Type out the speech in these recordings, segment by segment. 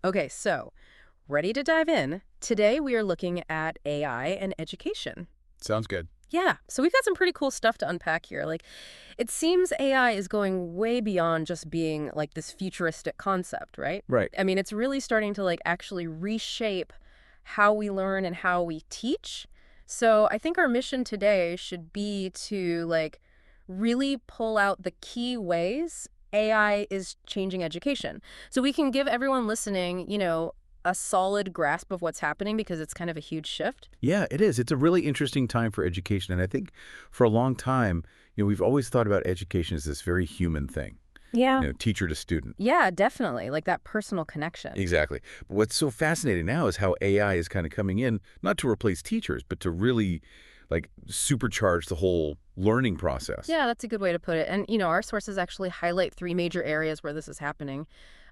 Okay, so ready to dive in? Today we are looking at AI and education. Sounds good. Yeah, so we've got some pretty cool stuff to unpack here. It seems AI is going way beyond just being like this futuristic concept, right? Right. I mean, it's really starting to actually reshape how we learn and how we teach. So I think our mission today should be to really pull out the key ways AI is changing education. So we can give everyone listening, a solid grasp of what's happening because it's kind of a huge shift. Yeah, it is. It's a really interesting time for education. And I think for a long time, we've always thought about education as this very human thing, Yeah. teacher to student. Yeah, definitely. Like that personal connection. Exactly. But what's so fascinating now is how AI is kind of coming in, not to replace teachers, but to really supercharge the whole learning process. Yeah, that's a good way to put it. And, our sources actually highlight three major areas where this is happening.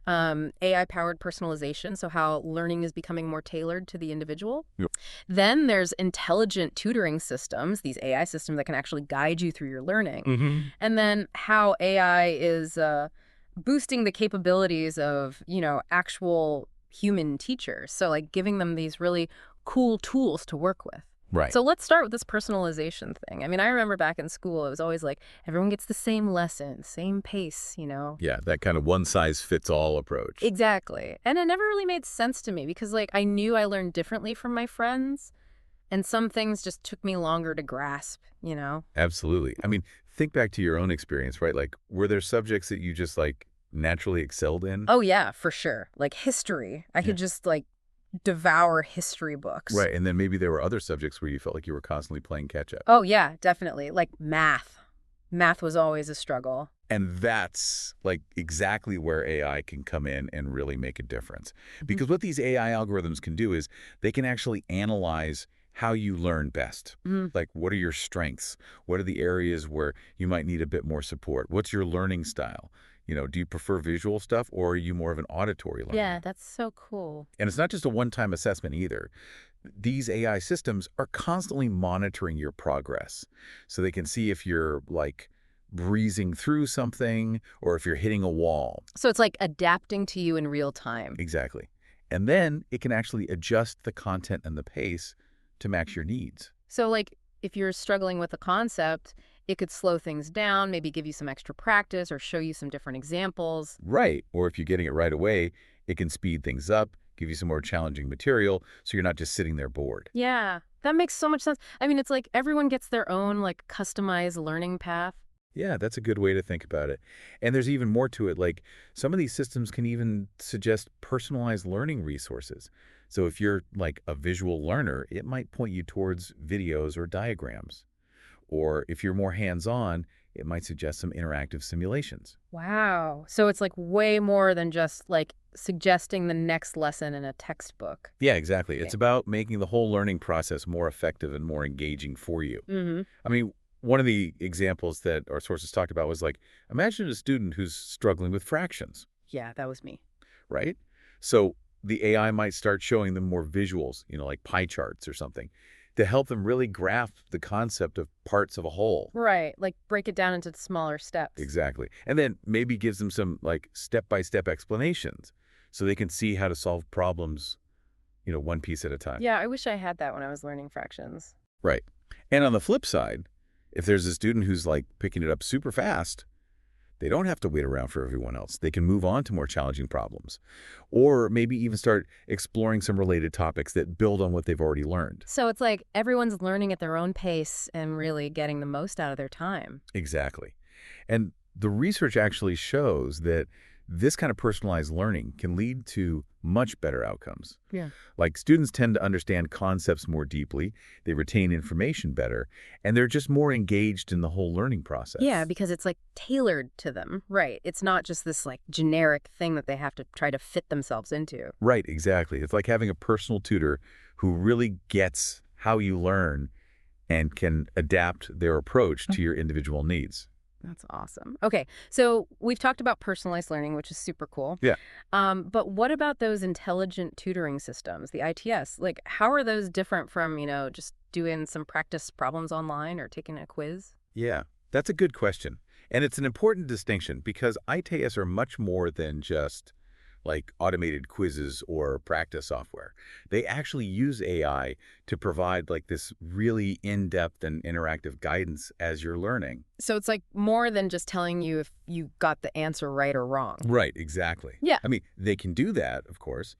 AI-powered personalization, so how learning is becoming more tailored to the individual. Yep. Then there's intelligent tutoring systems, these AI systems that can actually guide you through your learning. Hmm. And then how AI is boosting the capabilities of, actual human teachers. So, giving them these really cool tools to work with. Right. So let's start with this personalization thing. I mean, I remember back in school, it was always like everyone gets the same lesson, same pace. Yeah, that kind of one-size-fits-all approach. Exactly. And it never really made sense to me because, I knew I learned differently from my friends, and some things just took me longer to grasp. Absolutely. I mean, think back to your own experience, right? Like, were there subjects that you just naturally excelled in? Oh, yeah, for sure. Like history. I Yeah. could just, devour history books. Right. And then maybe there were other subjects where you felt like you were constantly playing catch up. Oh, yeah, definitely. Like math. Math was always a struggle. And that's exactly where AI can come in and really make a difference. Mhm. Because what these AI algorithms can do is they can actually analyze how you learn best. Mhm. Like, what are your strengths? What are the areas where you might need a bit more support? What's your learning style? Do you prefer visual stuff or are you more of an auditory Yeah, learner? that's so cool. And it's not just a one-time assessment either. These AI systems are constantly monitoring your progress. So they can see if you're breezing through something or if you're hitting a wall. So it's like adapting to you in real time. Exactly. And then it can actually adjust the content and the pace to match your needs. So, if you're struggling with a concept, it could slow things down, maybe give you some extra practice or show you some different examples. Right. Or if you're getting it right away, it can speed things up, give you some more challenging material so you're not just sitting there bored. Yeah, that makes so much sense. I mean, it's like everyone gets their own, customized learning path. Yeah, that's a good way to think about it. And there's even more to it. Like some of these systems can even suggest personalized learning resources. So if you're a visual learner, it might point you towards videos or diagrams. Or if you're more hands-on, it might suggest some interactive simulations. Wow. So it's way more than just suggesting the next lesson in a textbook. Yeah, exactly. Okay. It's about making the whole learning process more effective and more engaging for you. Mm-hmm. I mean, one of the examples that our sources talked about was imagine a student who's struggling with fractions, Yeah, that was me. right? So the AI might start showing them more visuals, like pie charts or something, to help them really grasp the concept of parts of a whole. Right. Break it down into smaller steps. Exactly. And then maybe gives them some step-by-step explanations so they can see how to solve problems, one piece at a time. Yeah, I wish I had that when I was learning fractions. Right. And on the flip side, if there's a student who's picking it up super fast, they don't have to wait around for everyone else. They can move on to more challenging problems or maybe even start exploring some related topics that build on what they've already learned. So it's like everyone's learning at their own pace and really getting the most out of their time. Exactly. And the research actually shows that this kind of personalized learning can lead to much better outcomes. Yeah. Students tend to understand concepts more deeply, they retain information better, and they're just more engaged in the whole learning process. Yeah, because it's tailored to them. Right. It's not just this generic thing that they have to try to fit themselves into. Right, exactly. It's like having a personal tutor who really gets how you learn and can adapt their approach to your individual needs. That's awesome. Okay, so we've talked about personalized learning, which is super cool. Yeah. But what about those intelligent tutoring systems, the ITS? How are those different from, just doing some practice problems online or taking a quiz? Yeah, that's a good question. And it's an important distinction because ITAs are much more than just like automated quizzes or practice software. They actually use AI to provide like this really in-depth and interactive guidance as you're learning. So it's like more than just telling you if you got the answer right or wrong. Right, exactly. Yeah. I mean, they can do that, of course,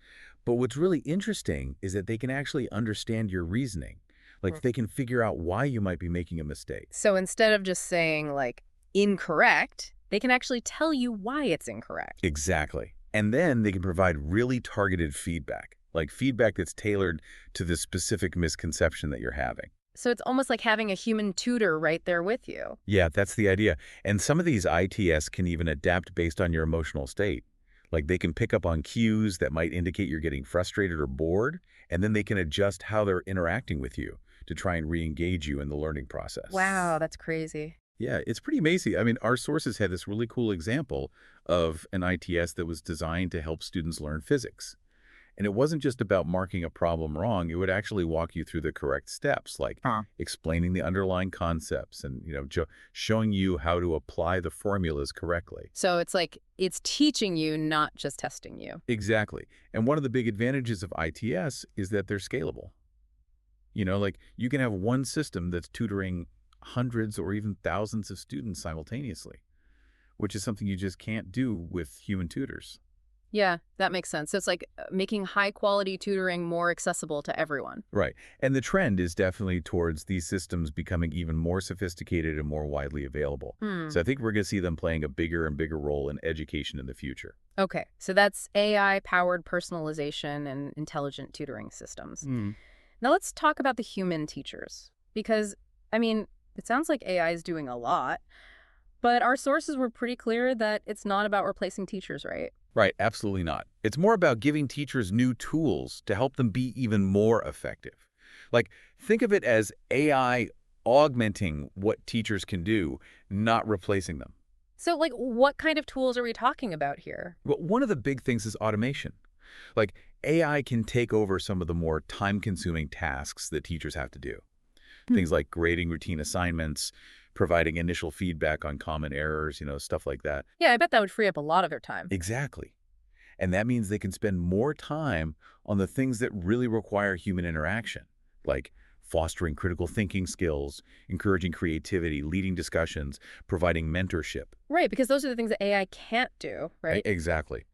but what's really interesting is that they can actually understand your reasoning. Like they can figure out why you might be making a mistake. So instead of just saying, like, incorrect, they can actually tell you why it's incorrect. Exactly. And then they can provide really targeted feedback, like feedback that's tailored to the specific misconception that you're having. So it's almost like having a human tutor right there with you. Yeah, that's the idea. And some of these ITS can even adapt based on your emotional state. Like they can pick up on cues that might indicate you're getting frustrated or bored, and then they can adjust how they're interacting with you to try and re-engage you in the learning process. Wow, that's crazy. Yeah, it's pretty amazing. I mean, our sources had this really cool example of an ITS that was designed to help students learn physics. And it wasn't just about marking a problem wrong. It would actually walk you through the correct steps, like Huh. explaining the underlying concepts and, showing you how to apply the formulas correctly. So it's like it's teaching you, not just testing you. Exactly. And one of the big advantages of ITS is that they're scalable. Like you can have one system that's tutoring hundreds or even thousands of students simultaneously, which is something you just can't do with human tutors. Yeah, that makes sense. So it's like making high quality tutoring more accessible to everyone. Right. And the trend is definitely towards these systems becoming even more sophisticated and more widely available. Hmm. So I think we're going to see them playing a bigger and bigger role in education in the future. Okay, so that's AI powered personalization and intelligent tutoring systems. Hmm. Now let's talk about the human teachers. Because, I mean, it sounds like AI is doing a lot, but our sources were pretty clear that it's not about replacing teachers, right? Right, absolutely not. It's more about giving teachers new tools to help them be even more effective. Like, think of it as AI augmenting what teachers can do, not replacing them. So, like, what kind of tools are we talking about here? Well, one of the big things is automation. Like, AI can take over some of the more time-consuming tasks that teachers have to do. Hmm. Things like grading routine assignments, providing initial feedback on common errors, stuff like that. Yeah, I bet that would free up a lot of their time. Exactly. And that means they can spend more time on the things that really require human interaction, like fostering critical thinking skills, encouraging creativity, leading discussions, providing mentorship. Right, because those are the things that AI can't do, right? Exactly.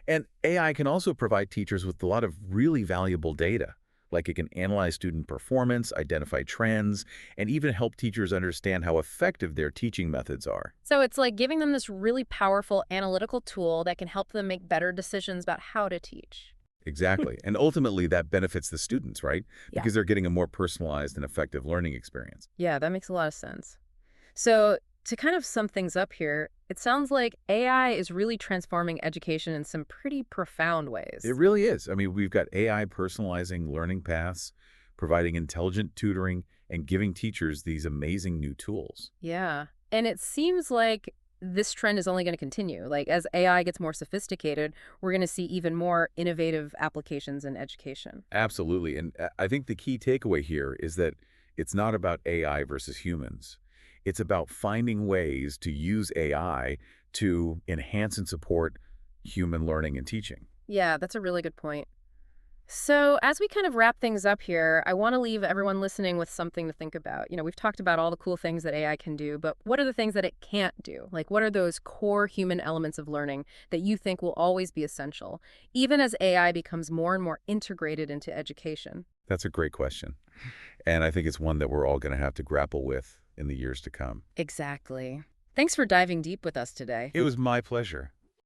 And AI can also provide teachers with a lot of really valuable data, like it can analyze student performance, identify trends, and even help teachers understand how effective their teaching methods are. So it's like giving them this really powerful analytical tool that can help them make better decisions about how to teach. Exactly. And ultimately, that benefits the students, right? Yeah. Because they're getting a more personalized and effective learning experience. Yeah, that makes a lot of sense. So, to kind of sum things up here, it sounds like AI is really transforming education in some pretty profound It ways. really is. I mean, we've got AI personalizing learning paths, providing intelligent tutoring, and giving teachers these amazing new tools. Yeah. And it seems like this trend is only going to continue. Like, as AI gets more sophisticated, we're going to see even more innovative applications in education. Absolutely. And I think the key takeaway here is that it's not about AI versus humans. It's about finding ways to use AI to enhance and support human learning and teaching. Yeah, that's a really good point. So, as we kind of wrap things up here, I want to leave everyone listening with something to think about. We've talked about all the cool things that AI can do, but what are the things that it can't do? Like, what are those core human elements of learning that you think will always be essential, even as AI becomes more and more integrated into education? That's a great question. And I think it's one that we're all going to have to grapple with in the years to come. Exactly. Thanks for diving deep with us today. It was my pleasure.